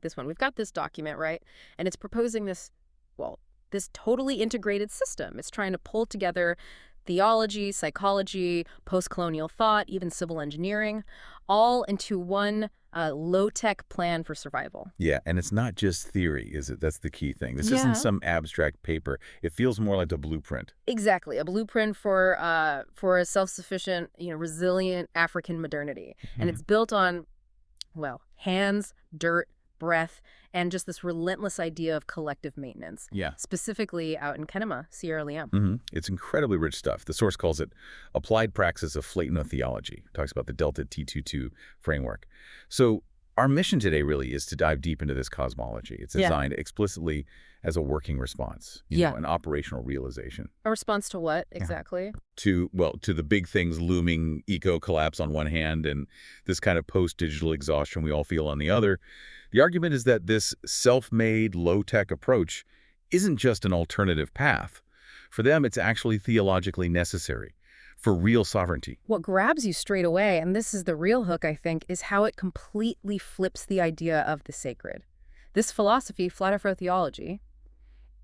this one. We've got this document, right? And it's proposing this, well, this totally integrated system. It's trying to pull together theology, psychology, post-colonial thought, even civil engineering, all into one low-tech plan for survival. Yeah, and it's not just theory, is it? That's the key thing. This isn't Yeah. some abstract paper. It feels more like a blueprint. Exactly, a blueprint for a self-sufficient, resilient African modernity. And it's built on, well, hands, dirt, breath, and just this relentless idea of collective maintenance. Yeah. Specifically out in Kenema, Sierra Leone. It's incredibly rich stuff. The source calls it applied praxis of Theology. Talks about the Delta T22 framework. So our mission today really is to dive deep into this cosmology. It's designed explicitly as a working response, you know, an operational realization. A response to what exactly? To the big things looming eco-collapse on one hand and this kind of post-digital exhaustion we all feel on the other. The argument is that this self-made, low-tech approach isn't just an alternative path. For them, it's actually theologically necessary for real sovereignty. What grabs you straight away, and this is the real hook, I think, is how it completely flips the idea of the sacred. This philosophy, flat earth theology,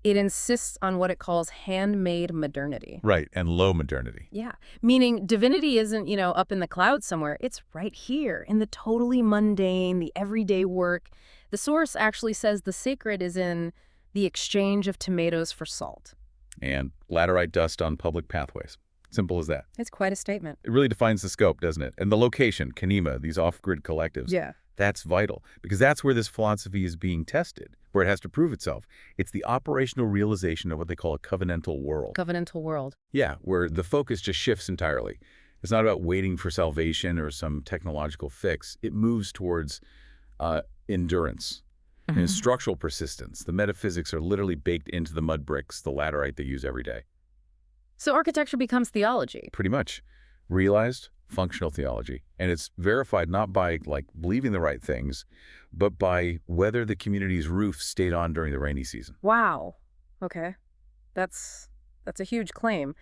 it insists on what it calls handmade modernity. Right, and low modernity. Yeah, meaning divinity isn't, up in the clouds somewhere. It's right here in the totally mundane, the everyday work. The source actually says the sacred is in the exchange of tomatoes for salt. And laterite dust on public pathways. Simple as that. It's quite a statement. It really defines the scope, doesn't it? And the location, kenema, these off-grid collectives. Yeah. That's vital, because that's where this philosophy is being tested, where it has to prove itself. It's the operational realization of what they call a covenantal world. Covenantal world. Yeah, where the focus just shifts entirely. It's not about waiting for salvation or some technological fix. It moves towards endurance and structural persistence. The metaphysics are literally baked into the mud bricks, the laterite they use every day. So architecture becomes theology. Pretty much. Realized functional theology. And it's verified not by, believing the right things, but by whether the community's roof stayed on during the rainy season. Wow. Okay. That's a huge claim.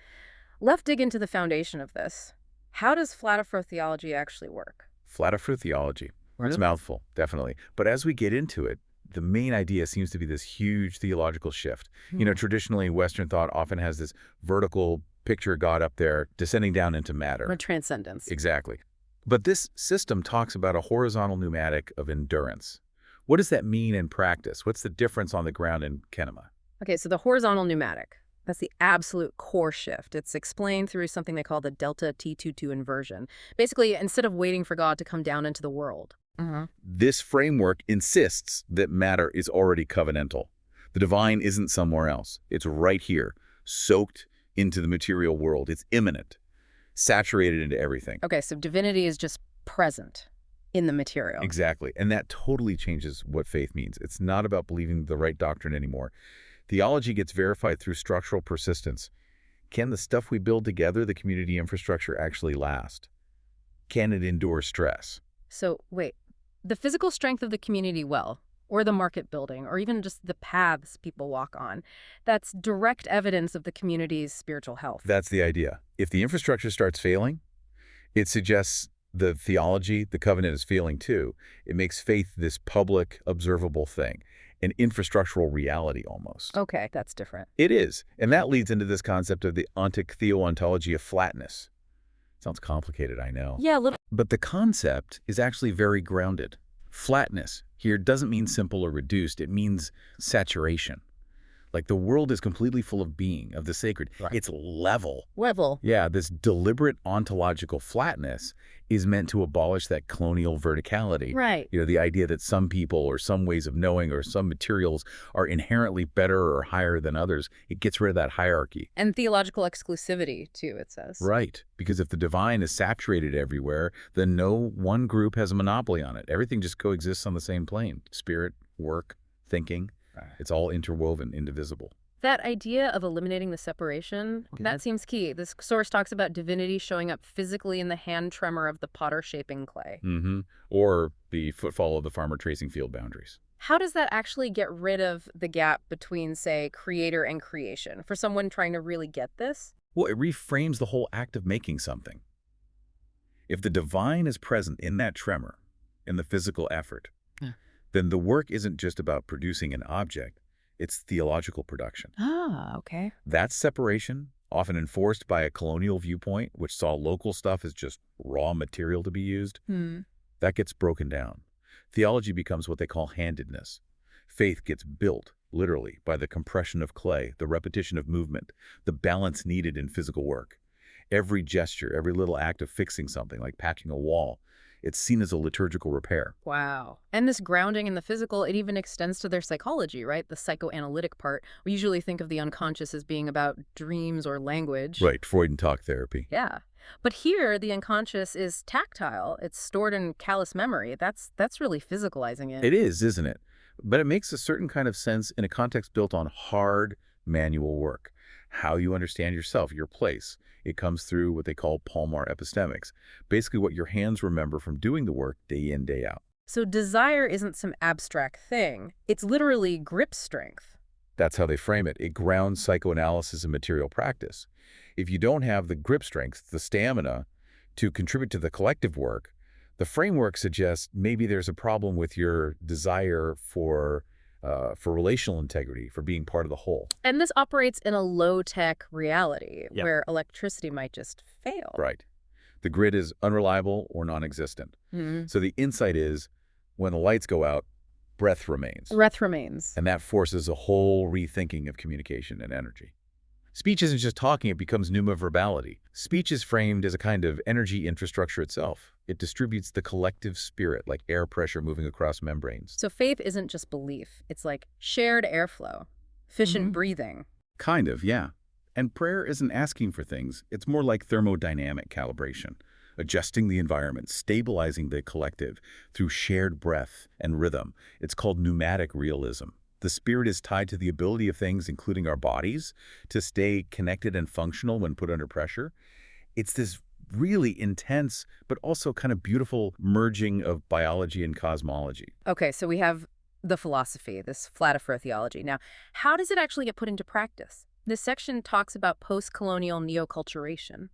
Let's dig into the foundation of this. How does flat earth theology actually work? Flat earth theology. It's a mouthful, definitely. But as we get into it, the main idea seems to be this huge theological shift. Traditionally, Western thought often has this vertical picture God up there descending down into matter. Or transcendence. Exactly. But this system talks about a horizontal pneumatic of endurance. What does that mean in practice? What's the difference on the ground in kenema? Okay, so the horizontal pneumatic, that's the absolute core shift. It's explained through something they call the Delta T22 inversion. Basically, instead of waiting for God to come down into the world. This framework insists that matter is already covenantal. The divine isn't somewhere else. It's right here, soaked into the material world. It's immanent, saturated into everything. Okay, so divinity is just present in the material. Exactly. And that totally changes what faith means. It's not about believing the right doctrine anymore. Theology gets verified through structural persistence. Can the stuff we build together, the community infrastructure, actually last? Can it endure stress? So, wait. The physical strength of the community or the market building, or even just the paths people walk on, that's direct evidence of the community's spiritual health. That's the idea. If the infrastructure starts failing, it suggests the theology, the covenant is failing too. It makes faith this public, observable thing, an infrastructural reality almost. Okay, that's different. It is. And that leads into this concept of the ontic theoontology of flatness. Sounds complicated, I know. Yeah, a little. But the concept is actually very grounded. Flatness here doesn't mean simple or reduced. It means saturation. Like the world is completely full of being, of the sacred. Right. It's level. Level. Yeah, this deliberate ontological flatness is meant to abolish that colonial verticality. Right. The idea that some people or some ways of knowing or some materials are inherently better or higher than others. It gets rid of that hierarchy. And theological exclusivity, too, it says. Right. Because if the divine is saturated everywhere, then no one group has a monopoly on it. Everything just coexists on the same plane. Spirit, work, thinking. It's all interwoven, indivisible. That idea of eliminating the separation, that seems key. This source talks about divinity showing up physically in the hand tremor of the potter shaping clay. Or the footfall of the farmer tracing field boundaries. How does that actually get rid of the gap between, say, creator and creation? For someone trying to really get this? Well, it reframes the whole act of making something. If the divine is present in that tremor, in the physical effort, then the work isn't just about producing an object, it's theological production. Ah, okay. That separation, often enforced by a colonial viewpoint, which saw local stuff as just raw material to be used, Hmm. that gets broken down. Theology becomes what they call handedness. Faith gets built, literally, by the compression of clay, the repetition of movement, the balance needed in physical work. Every gesture, every little act of fixing something, like patching a wall, it's seen as a liturgical repair. Wow. And this grounding in the physical, it even extends to their psychology, right? The psychoanalytic part. We usually think of the unconscious as being about dreams or language. Right, Freud and talk therapy. Yeah. But here, the unconscious is tactile. It's stored in callous memory. That's really physicalizing it. It is, isn't it? But it makes a certain kind of sense in a context built on hard manual work. How you understand yourself, your place. It comes through what they call palmar epistemics. Basically what your hands remember from doing the work day in, day out. So desire isn't some abstract thing. It's literally grip strength. That's how they frame it. It grounds psychoanalysis in material practice. If you don't have the grip strength, the stamina, to contribute to the collective work, the framework suggests maybe there's a problem with your desire for relational integrity, for being part of the whole. And this operates in a low-tech reality Yep. where electricity might just fail. Right. The grid is unreliable or non-existent. Hmm. So the insight is, when the lights go out, breath remains. Breath remains. And that forces a whole rethinking of communication and energy. Speech isn't just talking, it becomes pneumoverbality. Speech is framed as a kind of energy infrastructure itself. It distributes the collective spirit like air pressure moving across membranes. So faith isn't just belief. It's like shared airflow, efficient Mhm. breathing. Kind of, yeah. And prayer isn't asking for things. It's more like thermodynamic calibration, adjusting the environment, stabilizing the collective through shared breath and rhythm. It's called pneumatic realism. The spirit is tied to the ability of things, including our bodies, to stay connected and functional when put under pressure. It's this really intense, but also kind of beautiful merging of biology and cosmology. Okay, so we have the philosophy, this flat earth theology. Now, how does it actually get put into practice? This section talks about post-colonial neoculturation.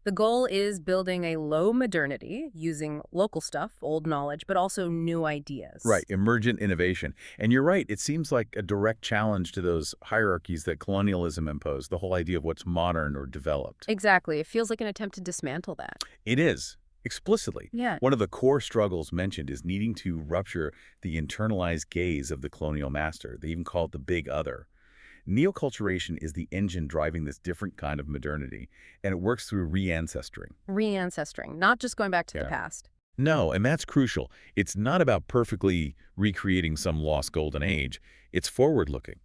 The goal is building a low modernity using local stuff, old knowledge, but also new ideas. Right, emergent innovation. And you're right, it seems like a direct challenge to those hierarchies that colonialism imposed, the whole idea of what's modern or developed. Exactly. It feels like an attempt to dismantle that. It is, explicitly. Yeah. One of the core struggles mentioned is needing to rupture the internalized gaze of the colonial master. They even call it the big other. Neoculturation is the engine driving this different kind of modernity, and it works through re-ancestring. Re-ancestring, not just going back to the Yeah. past. No, and that's crucial. It's not about perfectly recreating some lost golden age. It's forward-looking.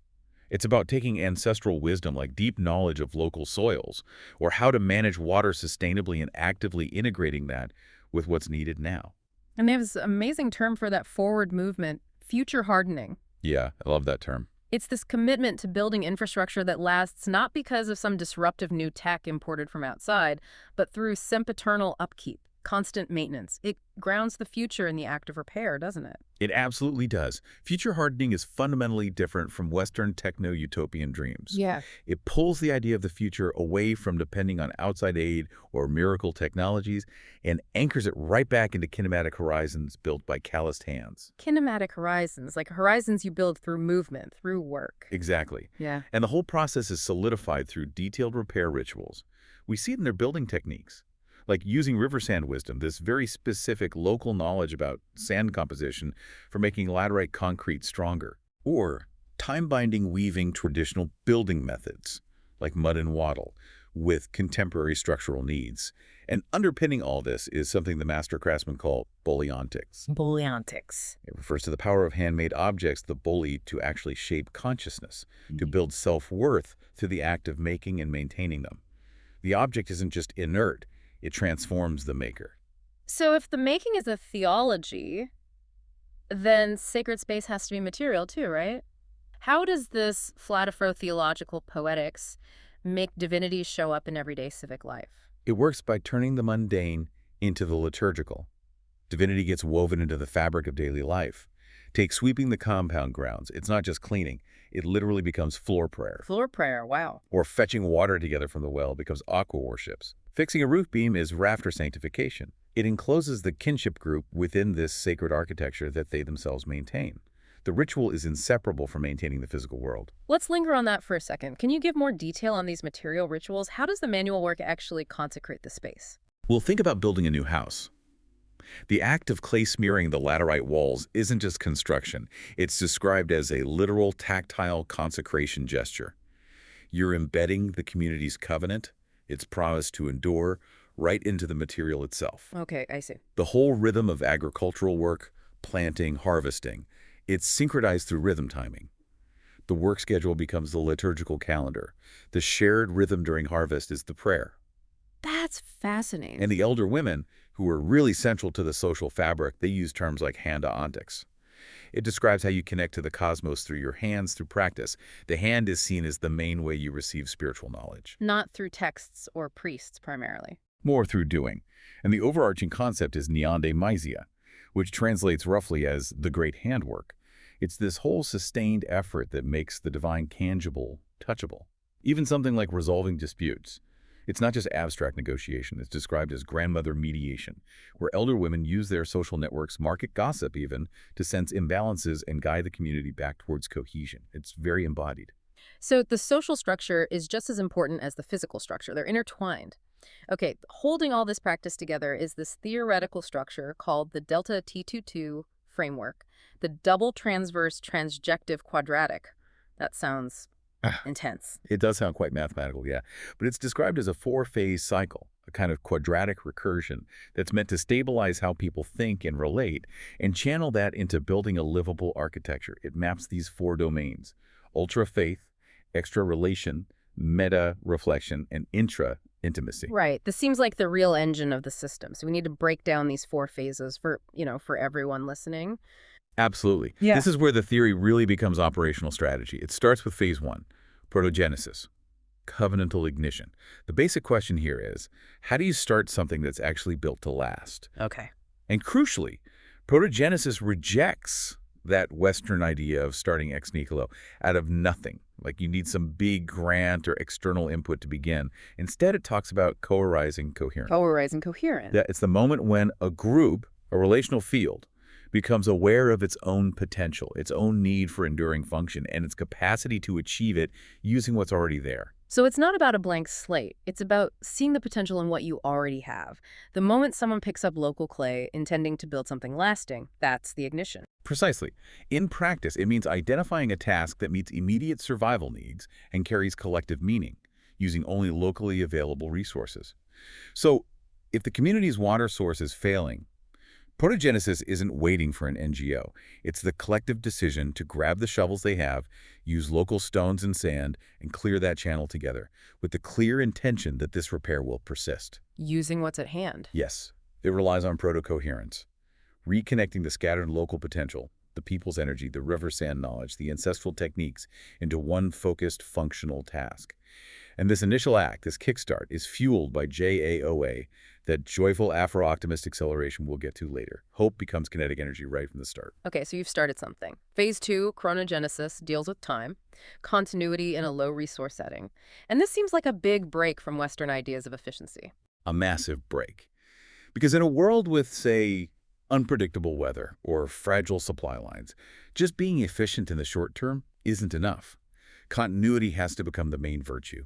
It's about taking ancestral wisdom like deep knowledge of local soils, or how to manage water sustainably and actively integrating that with what's needed now. And they have this amazing term for that forward movement, future hardening. Yeah, I love that term. It's this commitment to building infrastructure that lasts not because of some disruptive new tech imported from outside, but through sempiternal upkeep, constant maintenance. It grounds the future in the act of repair, doesn't it? It absolutely does. Future hardening is fundamentally different from Western techno-utopian dreams. Yeah. It pulls the idea of the future away from depending on outside aid or miracle technologies and anchors it right back into kinematic horizons built by calloused hands. Kinematic horizons, like horizons you build through movement, through work. Exactly. Yeah. And the whole process is solidified through detailed repair rituals. We see it in their building techniques, like using river sand wisdom, this very specific local knowledge about sand composition for making laterite concrete stronger, or time-binding weaving traditional building methods, like mud and wattle, with contemporary structural needs. And underpinning all this is something the master craftsmen call boleontics. Boleontics. It refers to the power of handmade objects, the bole, to actually shape consciousness, to build self-worth through the act of making and maintaining them. The object isn't just inert, it transforms the maker. So if the making is a theology, then sacred space has to be material too, right? How does this flat afro theological poetics make divinity show up in everyday civic life? It works by turning the mundane into the liturgical. Divinity gets woven into the fabric of daily life. Take sweeping the compound grounds. It's not just cleaning. It literally becomes floor prayer. Floor prayer, wow. Or fetching water together from the well becomes aqua worships. Fixing a roof beam is rafter sanctification. It encloses the kinship group within this sacred architecture that they themselves maintain. The ritual is inseparable from maintaining the physical world. Let's linger on that for a second. Can you give more detail on these material rituals? How does the manual work actually consecrate the space? Well, think about building a new house. The act of clay smearing the laterite walls isn't just construction. It's described as a literal tactile consecration gesture. You're embedding the community's covenant, its promise to endure, right into the material itself. Okay, I see. The whole rhythm of agricultural work, planting, harvesting, it's synchronized through rhythm timing. The work schedule becomes the liturgical calendar. The shared rhythm during harvest is the prayer. That's fascinating. And the elder women, who are really central to the social fabric, they use terms like handa ontics. It describes how you connect to the cosmos through your hands through practice. The hand is seen as the main way you receive spiritual knowledge. Not through texts or priests primarily. More through doing. And the overarching concept is nyande maisia, which translates roughly as the great handwork. It's this whole sustained effort that makes the divine tangible, touchable. Even something like resolving disputes. It's not just abstract negotiation. It's described as grandmother mediation, where elder women use their social networks, market gossip even, to sense imbalances and guide the community back towards cohesion. It's very embodied. So the social structure is just as important as the physical structure. They're intertwined. Okay, holding all this practice together is this theoretical structure called the delta T22 framework, the double transverse transjective quadratic. That sounds intense. It does sound quite mathematical, yeah. But it's described as a four-phase cycle, a kind of quadratic recursion that's meant to stabilize how people think and relate and channel that into building a livable architecture. It maps these four domains: ultra-faith, extra-relation, meta-reflection, and intra-intimacy. Right. This seems like the real engine of the system. So we need to break down these four phases for, for everyone listening. Absolutely. Yeah. This is where the theory really becomes operational strategy. It starts with phase one, protogenesis, covenantal ignition. The basic question here is, how do you start something that's actually built to last? Okay. And crucially, protogenesis rejects that Western idea of starting ex nihilo out of nothing, like you need some big grant or external input to begin. Instead, it talks about co-arising coherence. Co-arising coherence. That it's the moment when a group, a relational field, becomes aware of its own potential, its own need for enduring function, and its capacity to achieve it using what's already there. So it's not about a blank slate. It's about seeing the potential in what you already have. The moment someone picks up local clay intending to build something lasting, that's the ignition. Precisely. In practice, it means identifying a task that meets immediate survival needs and carries collective meaning, using only locally available resources. So, if the community's water source is failing, protogenesis isn't waiting for an NGO. It's the collective decision to grab the shovels they have, use local stones and sand, and clear that channel together, with the clear intention that this repair will persist. Using what's at hand. Yes, it relies on proto-coherence, reconnecting the scattered local potential, the people's energy, the river sand knowledge, the ancestral techniques, into one focused, functional task. And this initial act, this kickstart, is fueled by JAOA, that joyful Afro-optimist acceleration we'll get to later. Hope becomes kinetic energy right from the start. Okay, so you've started something. Phase 2, chronogenesis, deals with time, continuity in a low-resource setting. And this seems like a big break from Western ideas of efficiency. A massive break. Because in a world with, say, unpredictable weather or fragile supply lines, just being efficient in the short term isn't enough. Continuity has to become the main virtue.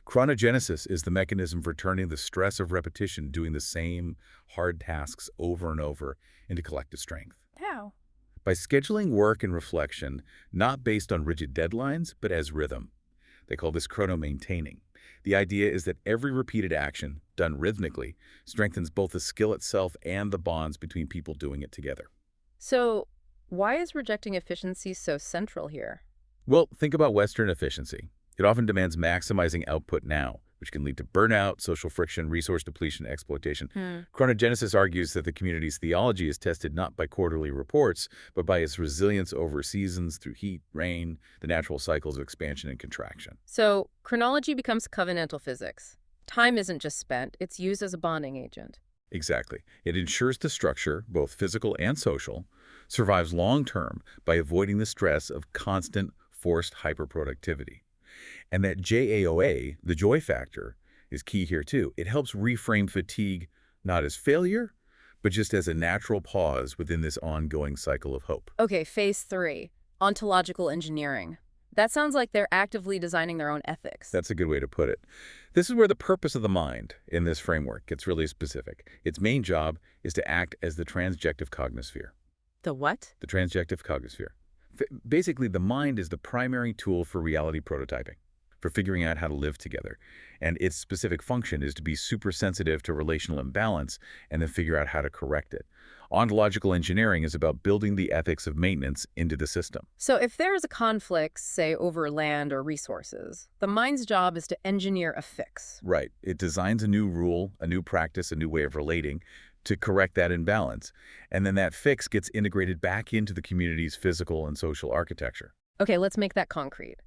Chronogenesis is the mechanism for turning the stress of repetition, doing the same hard tasks over and over, into collective strength. How? By scheduling work and reflection, not based on rigid deadlines, but as rhythm. They call this chrono-maintaining. The idea is that every repeated action, done rhythmically, strengthens both the skill itself and the bonds between people doing it together. So why is rejecting efficiency so central here? Well, think about Western efficiency. It often demands maximizing output now, which can lead to burnout, social friction, resource depletion, exploitation. Chronogenesis argues that the community's theology is tested not by quarterly reports, but by its resilience over seasons through heat, rain, the natural cycles of expansion and contraction. So chronology becomes covenantal physics. Time isn't just spent, it's used as a bonding agent. Exactly. It ensures the structure, both physical and social, survives long-term by avoiding the stress of constant, forced hyperproductivity. And that JAOA, the joy factor, is key here too. It helps reframe fatigue not as failure, but just as a natural pause within this ongoing cycle of hope. Okay, phase 3, ontological engineering. That sounds like they're actively designing their own ethics. That's a good way to put it. This is where the purpose of the mind in this framework gets really specific. Its main job is to act as the transjective cognosphere. The what? The transjective cognosphere. Basically, the mind is the primary tool for reality prototyping, for figuring out how to live together. And its specific function is to be super sensitive to relational imbalance and then figure out how to correct it. Ontological engineering is about building the ethics of maintenance into the system. So if there is a conflict, say over land or resources, the mind's job is to engineer a fix. Right. It designs a new rule, a new practice, a new way of relating to correct that imbalance. And then that fix gets integrated back into the community's physical and social architecture. Okay, let's make that concrete.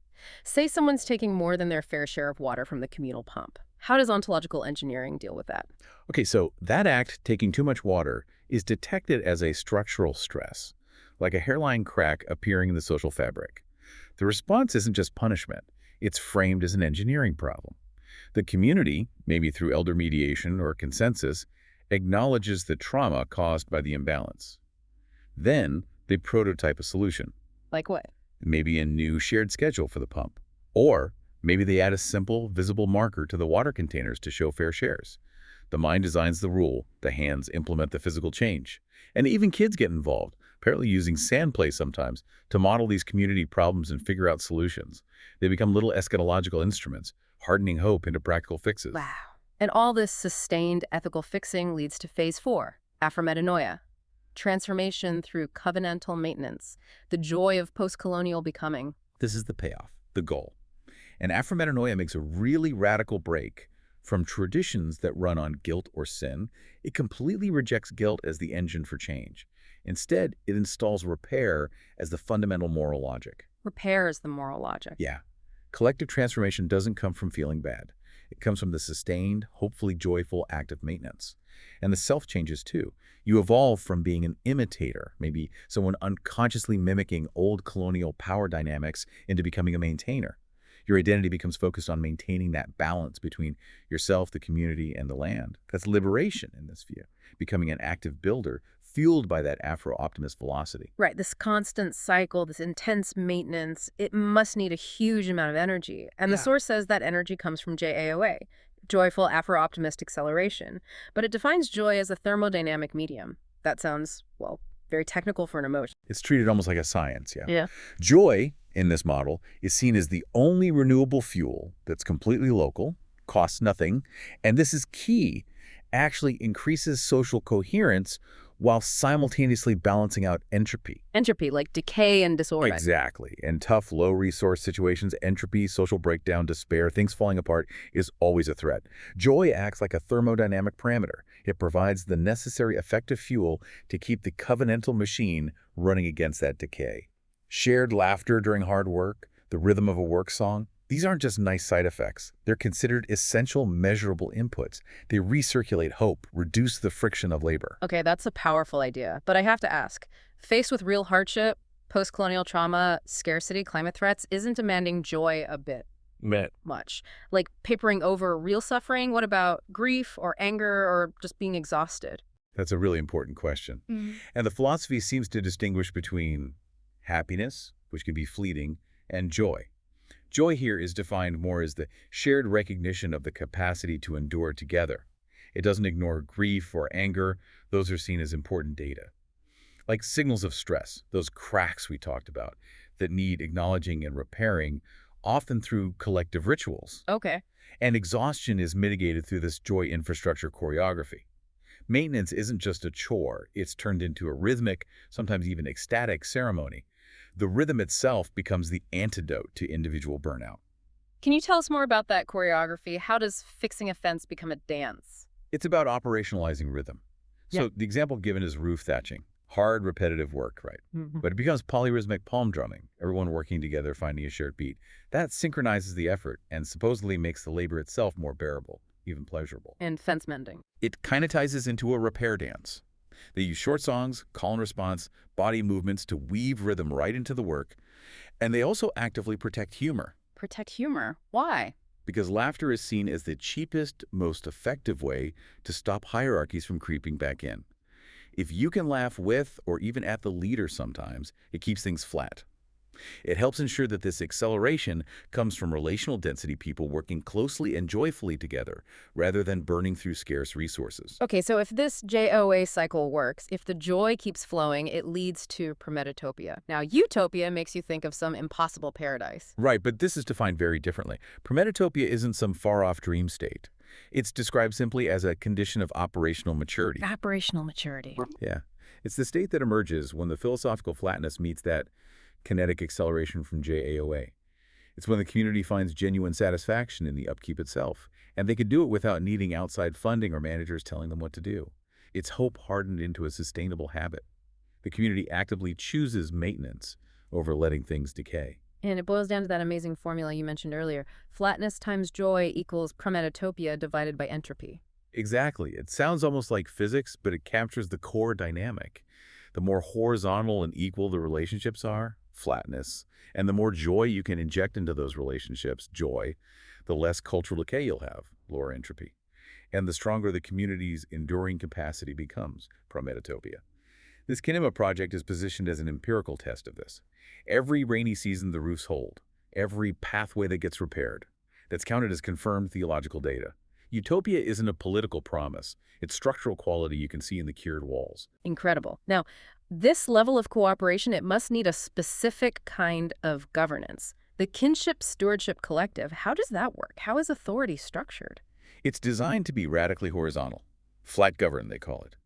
Say someone's taking more than their fair share of water from the communal pump. How does ontological engineering deal with that? Okay, so that act, taking too much water, is detected as a structural stress, like a hairline crack appearing in the social fabric. The response isn't just punishment. It's framed as an engineering problem. The community, maybe through elder mediation or consensus, acknowledges the trauma caused by the imbalance. Then they prototype a solution. Like what? Maybe a new shared schedule for the pump. Or maybe they add a simple, visible marker to the water containers to show fair shares. The mind designs the rule, the hands implement the physical change. And even kids get involved, apparently using sand play sometimes, to model these community problems and figure out solutions. They become little eschatological instruments, hardening hope into practical fixes. Wow. And all this sustained ethical fixing leads to phase 4, aphrometonoia. Transformation through covenantal maintenance, the joy of post-colonial becoming. This is the payoff, the goal. And aphrometonoia makes a really radical break from traditions that run on guilt or sin. It completely rejects guilt as the engine for change. Instead, it installs repair as the fundamental moral logic. Repair is the moral logic. Yeah. Collective transformation doesn't come from feeling bad. It comes from the sustained, hopefully joyful act of maintenance. And the self changes too. You evolve from being an imitator, maybe someone unconsciously mimicking old colonial power dynamics, into becoming a maintainer. Your identity becomes focused on maintaining that balance between yourself, the community, and the land. That's liberation in this view, becoming an active builder fueled by that Afro-optimist velocity. Right, this constant cycle, this intense maintenance, it must need a huge amount of energy. And the source says that energy comes from JAOA, joyful Afro-optimist acceleration. But it defines joy as a thermodynamic medium. That sounds, well, very technical for an emotion. It's treated almost like a science, Yeah. Joy, in this model, is seen as the only renewable fuel that's completely local, costs nothing, and this is key, actually increases social coherence while simultaneously balancing out entropy. Entropy, like decay and disorder. Exactly. In tough, low-resource situations, entropy, social breakdown, despair, things falling apart is always a threat. Joy acts like a thermodynamic parameter. It provides the necessary effective fuel to keep the covenantal machine running against that decay. Shared laughter during hard work, the rhythm of a work song, these aren't just nice side effects. They're considered essential, measurable inputs. They recirculate hope, reduce the friction of labor. Okay, that's a powerful idea. But I have to ask, faced with real hardship, post-colonial trauma, scarcity, climate threats, isn't demanding joy a bit much? Like papering over real suffering? What about grief or anger or just being exhausted? That's a really important question. And the philosophy seems to distinguish between happiness, which can be fleeting, and joy. Joy here is defined more as the shared recognition of the capacity to endure together. It doesn't ignore grief or anger. Those are seen as important data. Like signals of stress, those cracks we talked about, that need acknowledging and repairing, often through collective rituals. Okay. And exhaustion is mitigated through this joy infrastructure choreography. Maintenance isn't just a chore. It's turned into a rhythmic, sometimes even ecstatic ceremony. The rhythm itself becomes the antidote to individual burnout. Can you tell us more about that choreography? How does fixing a fence become a dance? It's about operationalizing rhythm. So the example given is roof thatching. Hard, repetitive work, right? But it becomes polyrhythmic palm drumming, everyone working together, finding a shared beat. That synchronizes the effort and supposedly makes the labor itself more bearable, even pleasurable. And fence mending. It kind of ties us into a repair dance. They use short songs, call and response, body movements to weave rhythm right into the work. And they also actively protect humor. Protect humor? Why? Because laughter is seen as the cheapest, most effective way to stop hierarchies from creeping back in. If you can laugh with or even at the leader sometimes, it keeps things flat. It helps ensure that this acceleration comes from relational density people working closely and joyfully together, rather than burning through scarce resources. Okay, so if this JOA cycle works, if the joy keeps flowing, it leads to prometopia. Now, utopia makes you think of some impossible paradise. Right, but this is defined very differently. Prometopia isn't some far-off dream state. It's described simply as a condition of operational maturity. Operational maturity. Yeah. It's the state that emerges when the philosophical flatness meets that kinetic acceleration from JAOA. It's when the community finds genuine satisfaction in the upkeep itself, and they could do it without needing outside funding or managers telling them what to do. It's hope hardened into a sustainable habit. The community actively chooses maintenance over letting things decay. And it boils down to that amazing formula you mentioned earlier. Flatness times joy equals prometopia divided by entropy. Exactly. It sounds almost like physics, but it captures the core dynamic. The more horizontal and equal the relationships are, flatness, and the more joy you can inject into those relationships, joy, the less cultural decay you'll have, lower entropy. And the stronger the community's enduring capacity becomes, prometopia. This kinema project is positioned as an empirical test of this. Every rainy season the roofs hold, every pathway that gets repaired. That's counted as confirmed theological data. Utopia isn't a political promise. It's structural quality you can see in the cured walls. Incredible. Now, this level of cooperation, it must need a specific kind of governance. The Kinship Stewardship Collective, how does that work? How is authority structured? It's designed to be radically horizontal. Flat govern, they call it.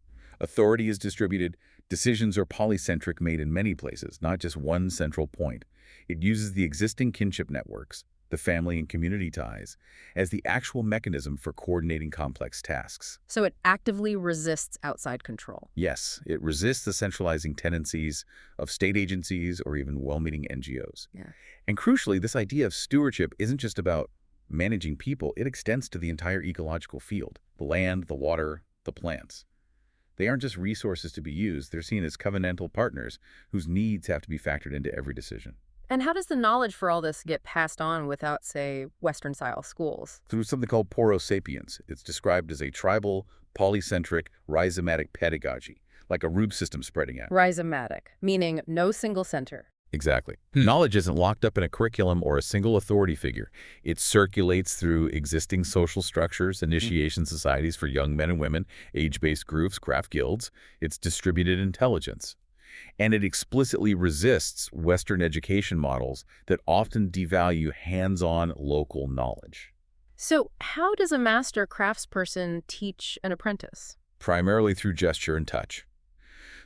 Authority is distributed. Decisions are polycentric, made in many places, not just one central point. It uses the existing kinship networks, the family and community ties, as the actual mechanism for coordinating complex tasks. So it actively resists outside control. Yes, it resists the centralizing tendencies of state agencies or even well-meaning NGOs. Yeah. And crucially, this idea of stewardship isn't just about managing people. It extends to the entire ecological field, the land, the water, the plants. They aren't just resources to be used. They're seen as covenantal partners whose needs have to be factored into every decision. And how does the knowledge for all this get passed on without, say, Western-style schools? Through something called porosapiens. It's described as a tribal, polycentric, rhizomatic pedagogy, like a root system spreading out. Rhizomatic, meaning no single center. Exactly. Knowledge isn't locked up in a curriculum or a single authority figure. It circulates through existing social structures, initiation societies for young men and women, age-based groups, craft guilds. It's distributed intelligence. And it explicitly resists Western education models that often devalue hands-on local knowledge. So how does a master craftsperson teach an apprentice? Primarily through gesture and touch.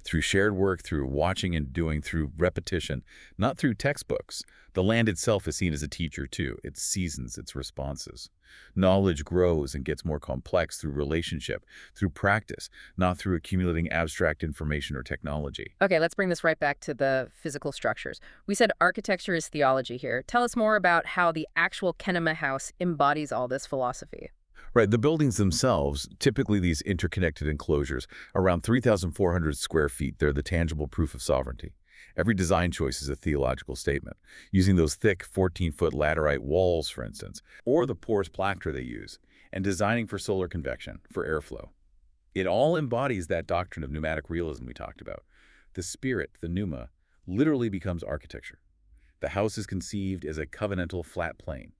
Through shared work, through watching and doing, through repetition, not through textbooks. The land itself is seen as a teacher too. It seasons its responses. Knowledge grows and gets more complex through relationship, through practice, not through accumulating abstract information or technology. Okay, let's bring this right back to the physical structures. We said architecture is theology here. Tell us more about how the actual kenema house embodies all this philosophy. Right, the buildings themselves, typically these interconnected enclosures, around 3,400 square feet, they're the tangible proof of sovereignty. Every design choice is a theological statement, using those thick 14-foot laterite walls, for instance, or the porous plaster they use, and designing for solar convection, for airflow. It all embodies that doctrine of pneumatic realism we talked about. The spirit, the pneuma, literally becomes architecture. The house is conceived as a covenantal flat plane,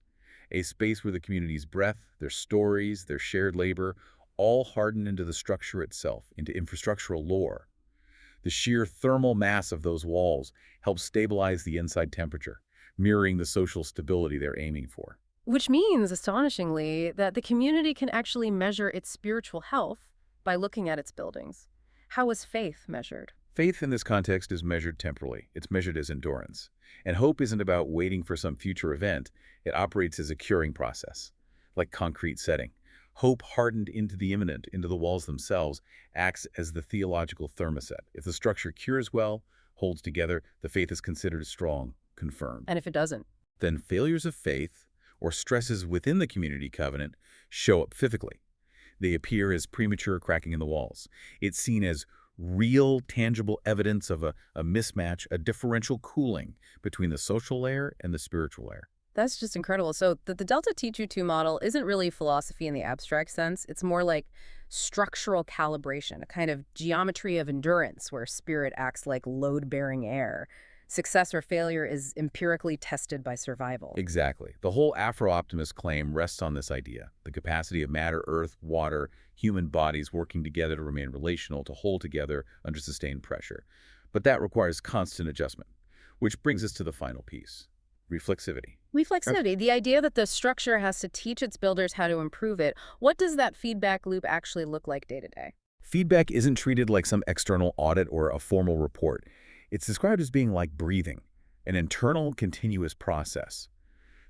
a space where the community's breath, their stories, their shared labor, all harden into the structure itself, into infrastructural lore. The sheer thermal mass of those walls helps stabilize the inside temperature, mirroring the social stability they're aiming for. Which means, astonishingly, that the community can actually measure its spiritual health by looking at its buildings. How is faith measured? Faith in this context is measured temporally. It's measured as endurance. And hope isn't about waiting for some future event. It operates as a curing process, like concrete setting. Hope hardened into the immanent, into the walls themselves, acts as the theological thermostat. If the structure cures well, holds together, the faith is considered strong, confirmed. And if it doesn't? Then failures of faith, or stresses within the community covenant, show up physically. They appear as premature cracking in the walls. It's seen as real, tangible evidence of a mismatch, a differential cooling between the social layer and the spiritual layer. That's just incredible. So the Delta T22 model isn't really philosophy in the abstract sense. It's more like structural calibration, a kind of geometry of endurance where spirit acts like load-bearing air. Success or failure is empirically tested by survival. Exactly. The whole Afro-optimist claim rests on this idea, the capacity of matter, earth, water, human bodies working together to remain relational, to hold together under sustained pressure. But that requires constant adjustment, which brings us to the final piece, reflexivity. Reflexivity, the idea that the structure has to teach its builders how to improve it. What does that feedback loop actually look like day to day? Feedback isn't treated like some external audit or a formal report. It's described as being like breathing, an internal, continuous process.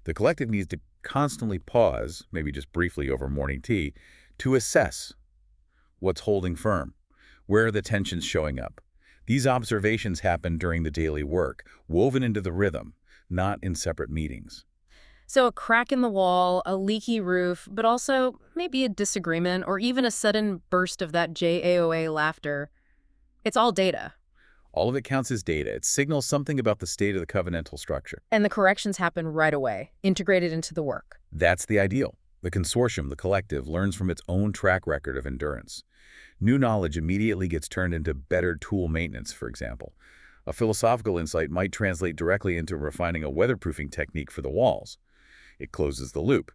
The collective needs to constantly pause, maybe just briefly over morning tea, to assess what's holding firm, where are the tensions showing up. These observations happen during the daily work, woven into the rhythm, not in separate meetings. So a crack in the wall, a leaky roof, but also maybe a disagreement or even a sudden burst of that JAOA laughter. It's all data. All of it counts as data. It signals something about the state of the covenantal structure. And the corrections happen right away, integrated into the work. That's the ideal. The consortium, the collective, learns from its own track record of endurance. New knowledge immediately gets turned into better tool maintenance, for example. A philosophical insight might translate directly into refining a weatherproofing technique for the walls. It closes the loop.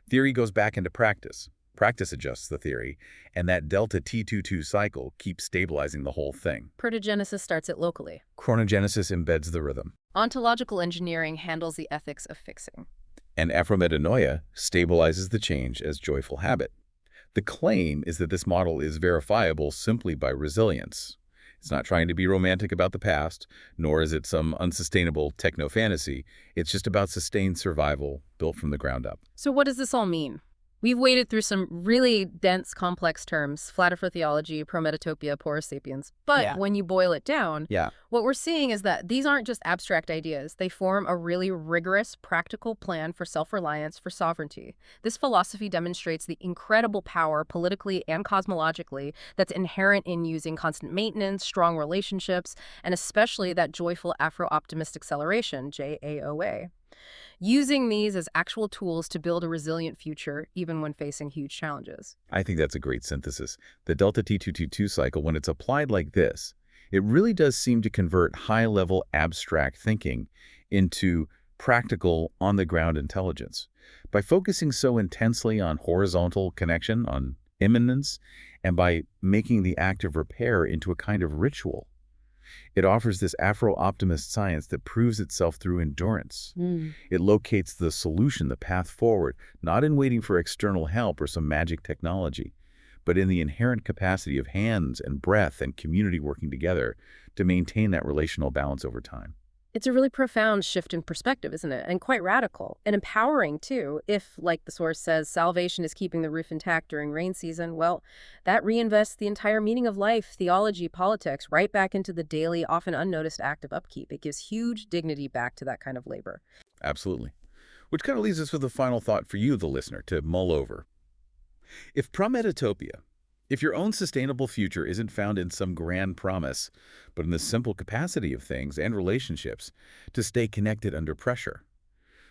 Theory goes back into practice. Practice adjusts the theory, and that delta T22 cycle keeps stabilizing the whole thing. Protogenesis starts it locally. Chronogenesis embeds the rhythm, Ontological engineering handles the ethics of fixing. and aphrometanoia stabilizes the change as joyful habit. The claim is that this model is verifiable simply by resilience. It's not trying to be romantic about the past, nor is it some unsustainable techno-fantasy. It's just about sustained survival built from the ground up. So what does this all mean? We've waded through some really dense, complex terms, flat earth theology, prometopia, porous sapiens. But Yeah. when you boil it down, Yeah. what we're seeing is that these aren't just abstract ideas. They form a really rigorous, practical plan for self-reliance, for sovereignty. This philosophy demonstrates the incredible power, politically and cosmologically, that's inherent in using constant maintenance, strong relationships, and especially that joyful Afro-optimist acceleration, JAOA. Using these as actual tools to build a resilient future, even when facing huge challenges. I think that's a great synthesis. The delta T222 cycle, when it's applied like this, it really does seem to convert high-level abstract thinking into practical, on-the-ground intelligence. By focusing so intensely on horizontal connection, on immanence, and by making the act of repair into a kind of ritual, it offers this Afro-optimist science that proves itself through endurance. It locates the solution, the path forward, not in waiting for external help or some magic technology, but in the inherent capacity of hands and breath and community working together to maintain that relational balance over time. It's a really profound shift in perspective, isn't it? And quite radical and empowering, too. If, like the source says, salvation is keeping the roof intact during rain season, well, that reinvests the entire meaning of life, theology, politics, right back into the daily, often unnoticed act of upkeep. It gives huge dignity back to that kind of labor. Absolutely. Which kind of leaves us with a final thought for you, the listener, to mull over. If prometopia, if your own sustainable future isn't found in some grand promise, but in the simple capacity of things and relationships to stay connected under pressure,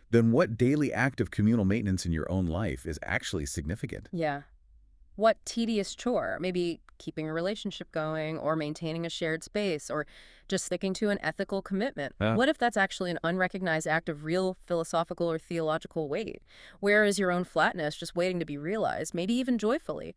then what daily act of communal maintenance in your own life is actually significant? Yeah. What tedious chore? Maybe keeping a relationship going or maintaining a shared space or just sticking to an ethical commitment. Yeah. What if that's actually an unrecognized act of real philosophical or theological weight? Where is your own flatness just waiting to be realized, maybe even joyfully?